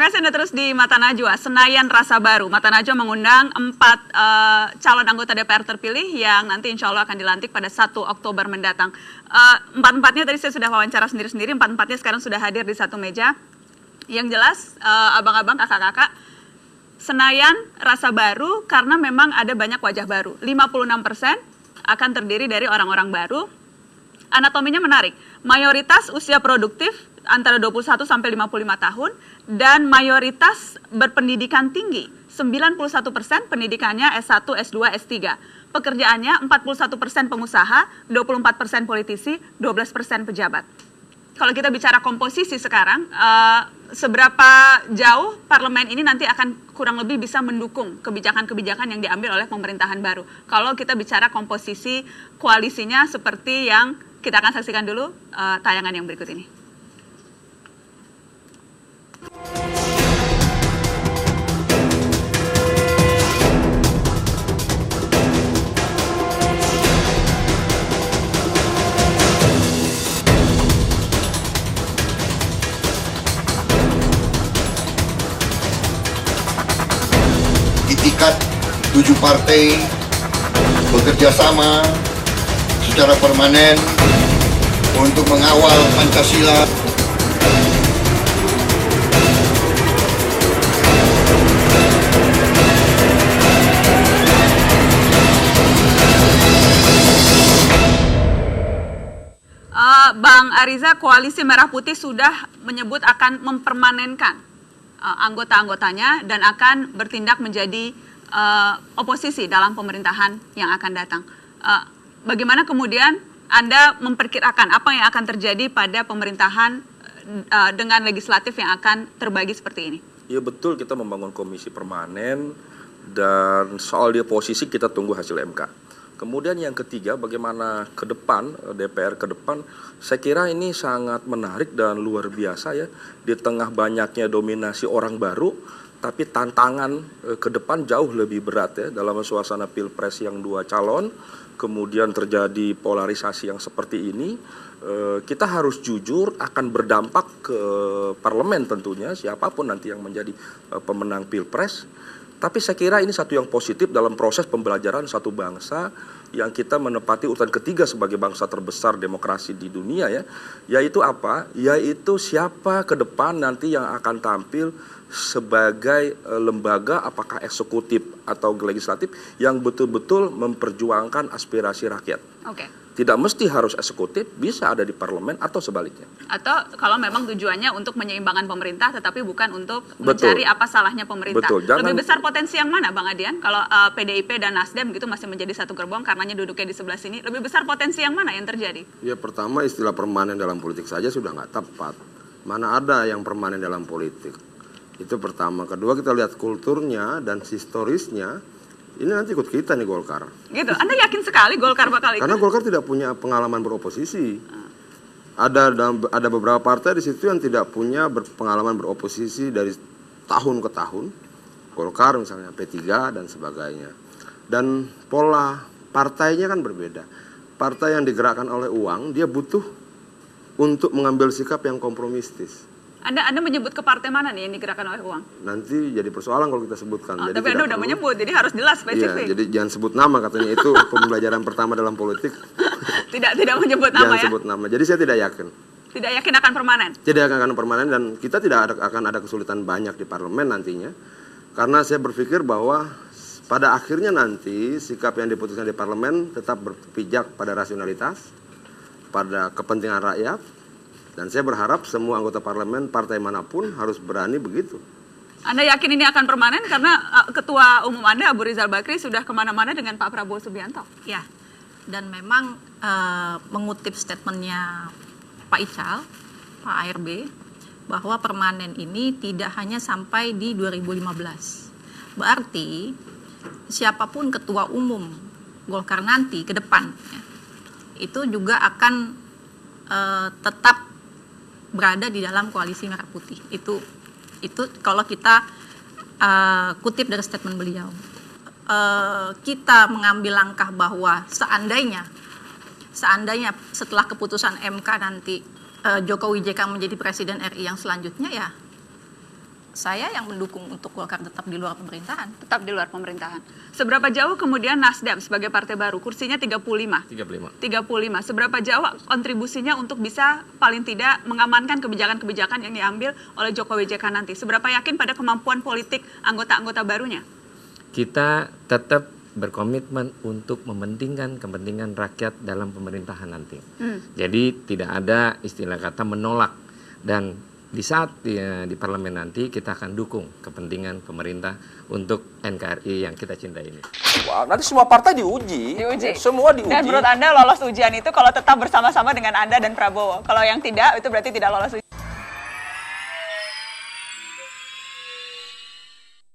kasih Anda terus di Mata Najwa, Senayan Rasa Baru. Mata Najwa mengundang 4 calon anggota DPR terpilih yang nanti insya Allah akan dilantik pada 1 Oktober mendatang. 4-4-nya tadi saya sudah wawancara sendiri-sendiri, 4-4-nya sekarang sudah hadir di satu meja. Yang jelas, abang-abang, kakak-kakak, Senayan Rasa Baru karena memang ada banyak wajah baru. 56% akan terdiri dari orang-orang baru. Anatominya menarik, mayoritas usia produktif antara 21 sampai 55 tahun dan mayoritas berpendidikan tinggi. 91% pendidikannya S1, S2, S3. Pekerjaannya 41% pengusaha, 24% politisi, 12% pejabat. Kalau kita bicara komposisi sekarang, seberapa jauh parlemen ini nanti akan kurang lebih bisa mendukung kebijakan-kebijakan yang diambil oleh pemerintahan baru. Kalau kita bicara komposisi koalisinya seperti yang kita akan saksikan dulu tayangan yang berikut ini. Itikat 7 partai bekerja sama secara permanen untuk mengawal Pancasila. Bang Ariza, Koalisi Merah Putih sudah menyebut akan mempermanenkan anggota-anggotanya dan akan bertindak menjadi oposisi dalam pemerintahan yang akan datang. Bagaimana kemudian Anda memperkirakan apa yang akan terjadi pada pemerintahan dengan legislatif yang akan terbagi seperti ini? Ya betul, kita membangun komisi permanen dan soal dia posisi kita tunggu hasil MK. Kemudian yang ketiga, bagaimana ke depan, DPR ke depan, saya kira ini sangat menarik dan luar biasa ya. Di tengah banyaknya dominasi orang baru, tapi tantangan ke depan jauh lebih berat ya. Dalam suasana pilpres yang 2 calon, kemudian terjadi polarisasi yang seperti ini, kita harus jujur akan berdampak ke parlemen tentunya, siapapun nanti yang menjadi pemenang pilpres. Tapi saya kira ini satu yang positif dalam proses pembelajaran satu bangsa yang kita menempati urutan ketiga sebagai bangsa terbesar demokrasi di dunia ya. Yaitu apa? Yaitu siapa ke depan nanti yang akan tampil sebagai lembaga apakah eksekutif atau legislatif yang betul-betul memperjuangkan aspirasi rakyat. Oke. Tidak mesti harus eksekutif, bisa ada di parlemen atau sebaliknya. Atau kalau memang tujuannya untuk menyeimbangkan pemerintah tetapi bukan untuk mencari apa salahnya pemerintah. Betul. Lebih besar potensi yang mana Bang Adian? Kalau PDIP dan Nasdem gitu masih menjadi satu gerbong karenanya duduknya di sebelah sini. Lebih besar potensi yang mana yang terjadi? Ya pertama istilah permanen dalam politik saja sudah nggak tepat. Mana ada yang permanen dalam politik? Itu pertama. Kedua kita lihat kulturnya dan historisnya. Ini nanti ikut kita nih Golkar. Gitu. Anda yakin sekali Golkar bakal ikut? Karena Golkar tidak punya pengalaman beroposisi. Ada beberapa partai di situ yang tidak punya pengalaman beroposisi dari tahun ke tahun. Golkar misalnya, P3 dan sebagainya. Dan pola partainya kan berbeda. Partai yang digerakkan oleh uang, dia butuh untuk mengambil sikap yang kompromistis. Anda menyebut ke partai mana nih yang digerakkan oleh uang? Nanti jadi persoalan kalau kita sebutkan. Jadi tapi Anda udah menyebut, jadi harus jelas spesifik. Iya, jadi jangan sebut nama katanya, itu pembelajaran pertama dalam politik. Tidak menyebut nama jangan sebut nama. Jadi saya tidak yakin. Tidak yakin akan permanen? Tidak akan permanen dan kita tidak akan ada kesulitan banyak di parlemen nantinya. Karena saya berpikir bahwa pada akhirnya nanti sikap yang diputuskan di parlemen tetap berpijak pada rasionalitas, pada kepentingan rakyat. Dan saya berharap semua anggota parlemen partai manapun harus berani begitu. Anda yakin ini akan permanen karena Ketua Umum Anda Abu Rizal Bakri sudah kemana-mana dengan Pak Prabowo Subianto? Ya, dan memang mengutip statementnya Pak Ical, Pak ARB, bahwa permanen ini tidak hanya sampai di 2015. Berarti siapapun Ketua Umum Golkar nanti ke depan, ya, itu juga akan tetap berada di dalam koalisi Merah Putih. Itu kalau kita kutip dari statement beliau. Kita mengambil langkah bahwa seandainya setelah keputusan MK nanti Jokowi JK menjadi Presiden RI yang selanjutnya, ya saya yang mendukung untuk Golkar tetap di luar pemerintahan. Tetap di luar pemerintahan. Seberapa jauh kemudian Nasdem sebagai partai baru, kursinya 35. 35. Seberapa jauh kontribusinya untuk bisa paling tidak mengamankan kebijakan-kebijakan yang diambil oleh Jokowi JK nanti? Seberapa yakin pada kemampuan politik anggota-anggota barunya? Kita tetap berkomitmen untuk mementingkan kepentingan rakyat dalam pemerintahan nanti. Jadi tidak ada istilah kata menolak, dan di saat di parlemen nanti kita akan dukung kepentingan pemerintah untuk NKRI yang kita cintai ini. Wah, nanti semua partai diuji. Semua diuji. Dan menurut Anda lolos ujian itu kalau tetap bersama-sama dengan Anda dan Prabowo. Kalau yang tidak, itu berarti tidak lolos ujian.